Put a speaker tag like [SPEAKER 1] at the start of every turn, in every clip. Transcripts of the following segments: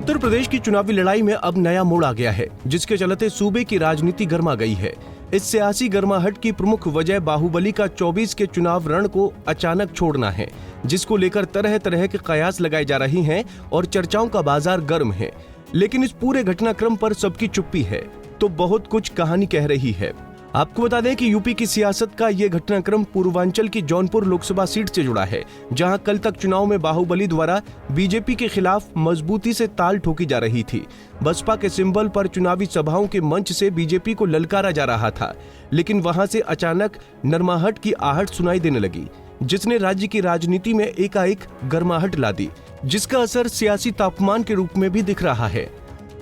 [SPEAKER 1] उत्तर प्रदेश की चुनावी लड़ाई में अब नया मोड़ आ गया है, जिसके चलते सूबे की राजनीति गर्मा गई है। इस सियासी गर्माहट की प्रमुख वजह बाहुबली का 24 के चुनाव रण को अचानक छोड़ना है, जिसको लेकर तरह तरह के कयास लगाए जा रही हैं और चर्चाओं का बाजार गर्म है। लेकिन इस पूरे घटनाक्रम पर सबकी चुप्पी है, तो बहुत कुछ कहानी कह रही है। आपको बता दें कि यूपी की सियासत का ये घटनाक्रम पूर्वांचल की जौनपुर लोकसभा सीट से जुड़ा है, जहां कल तक चुनाव में बाहुबली द्वारा बीजेपी के खिलाफ मजबूती से ताल ठोकी जा रही थी। बसपा के सिंबल पर चुनावी सभाओं के मंच से बीजेपी को ललकारा जा रहा था, लेकिन वहां से अचानक नरमाहट की आहट सुनाई देने लगी, जिसने राज्य की राजनीति में एकाएक गर्माहट ला दी, जिसका असर सियासी तापमान के रूप में भी दिख रहा है।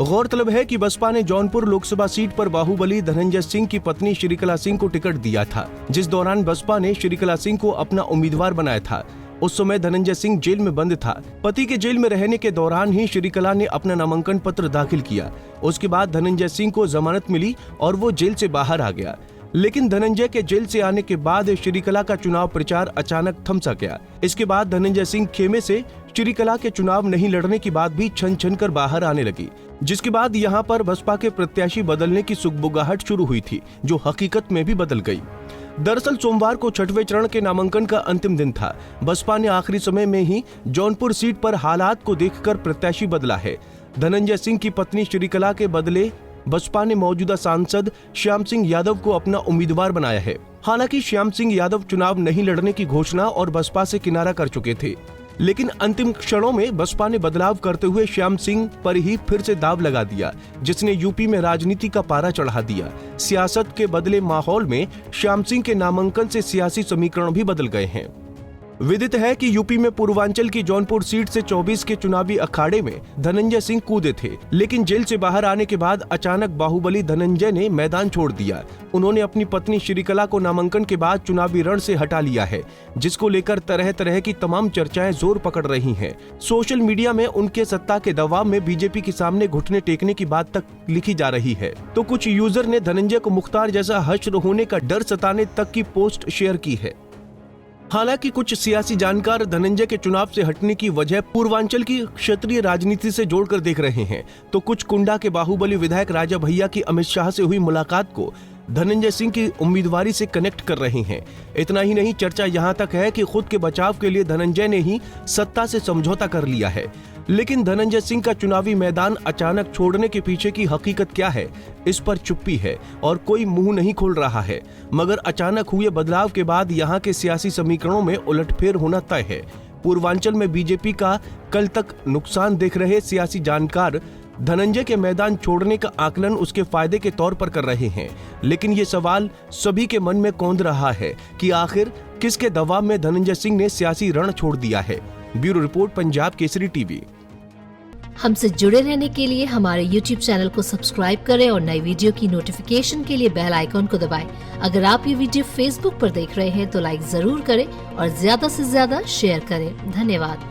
[SPEAKER 1] गौरतलब है कि बसपा ने जौनपुर लोकसभा सीट पर बाहुबली धनंजय सिंह की पत्नी श्रीकला सिंह को टिकट दिया था, जिस दौरान बसपा ने श्रीकला सिंह को अपना उम्मीदवार बनाया था। उस समय धनंजय सिंह जेल में बंद था। पति के जेल में रहने के दौरान ही श्रीकला ने अपना नामांकन पत्र दाखिल किया। उसके बाद धनंजय सिंह को जमानत मिली और वो जेल से बाहर आ गया। लेकिन धनंजय के जेल से आने के बाद श्रीकला का चुनाव प्रचार अचानक थम सा गया। इसके बाद धनंजय सिंह खेमे से श्रीकला के चुनाव नहीं लड़ने की बात भी छन छन कर बाहर आने लगी, जिसके बाद यहां पर बसपा के प्रत्याशी बदलने की सुगबुगाहट शुरू हुई थी, जो हकीकत में भी बदल गई। दरअसल सोमवार को छठवें चरण के नामांकन का अंतिम दिन था। बसपा ने आखिरी समय में ही जौनपुर सीट पर हालात को देखकर प्रत्याशी बदला है। धनंजय सिंह की पत्नी श्रीकला के बदले बसपा ने मौजूदा सांसद श्याम सिंह यादव को अपना उम्मीदवार बनाया है। हालांकि श्याम सिंह यादव चुनाव नहीं लड़ने की घोषणा और बसपा से किनारा कर चुके थे, लेकिन अंतिम क्षणों में बसपा ने बदलाव करते हुए श्याम सिंह पर ही फिर से दाव लगा दिया, जिसने यूपी में राजनीति का पारा चढ़ा दिया। सियासत के बदले माहौल में श्याम सिंह के नामांकन से सियासी समीकरण भी बदल गए हैं। विदित है कि यूपी में पूर्वांचल की जौनपुर सीट से 24 के चुनावी अखाड़े में धनंजय सिंह कूदे थे, लेकिन जेल से बाहर आने के बाद अचानक बाहुबली धनंजय ने मैदान छोड़ दिया। उन्होंने अपनी पत्नी श्रीकला को नामांकन के बाद चुनावी रण से हटा लिया है, जिसको लेकर तरह तरह की तमाम चर्चाएं जोर पकड़ रही हैं। सोशल मीडिया में उनके सत्ता के दबाव में बीजेपी के सामने घुटने टेकने की बात तक लिखी जा रही है, तो कुछ यूजर ने धनंजय को मुख्तार जैसा हश्र होने का डर सताने तक की पोस्ट शेयर की है। हालांकि कुछ सियासी जानकार धनंजय के चुनाव से हटने की वजह पूर्वांचल की क्षेत्रीय राजनीति से जोड़कर देख रहे हैं, तो कुछ कुंडा के बाहुबली विधायक राजा भैया की अमित शाह से हुई मुलाकात को धनंजय सिंह की उम्मीदवारी से कनेक्ट कर रहे हैं। इतना ही नहीं, चर्चा यहाँ तक है कि खुद के बचाव के लिए धनंजय ने ही सत्ता से समझौता कर लिया है। लेकिन धनंजय सिंह का चुनावी मैदान अचानक छोड़ने के पीछे की हकीकत क्या है, इस पर चुप्पी है और कोई मुंह नहीं खोल रहा है। मगर अचानक हुए बदलाव के बाद यहाँ के सियासी समीकरणों में उलटफेर होना तय है। पूर्वांचल में बीजेपी का कल तक नुकसान देख रहे सियासी जानकार धनंजय के मैदान छोड़ने का आकलन उसके फायदे के तौर पर कर रहे हैं। लेकिन ये सवाल सभी के मन में कौंध रहा है कि आखिर किसके दबाव में धनंजय सिंह ने सियासी रण छोड़ दिया है। Bureau report, Punjab Kesari TV.
[SPEAKER 2] हमसे जुड़े रहने के लिए हमारे YouTube चैनल को सब्सक्राइब करें और नई वीडियो की नोटिफिकेशन के लिए बेल आइकॉन को दबाएं। अगर आप ये वीडियो Facebook पर देख रहे हैं तो लाइक जरूर करें और ज्यादा से ज्यादा शेयर करें। धन्यवाद।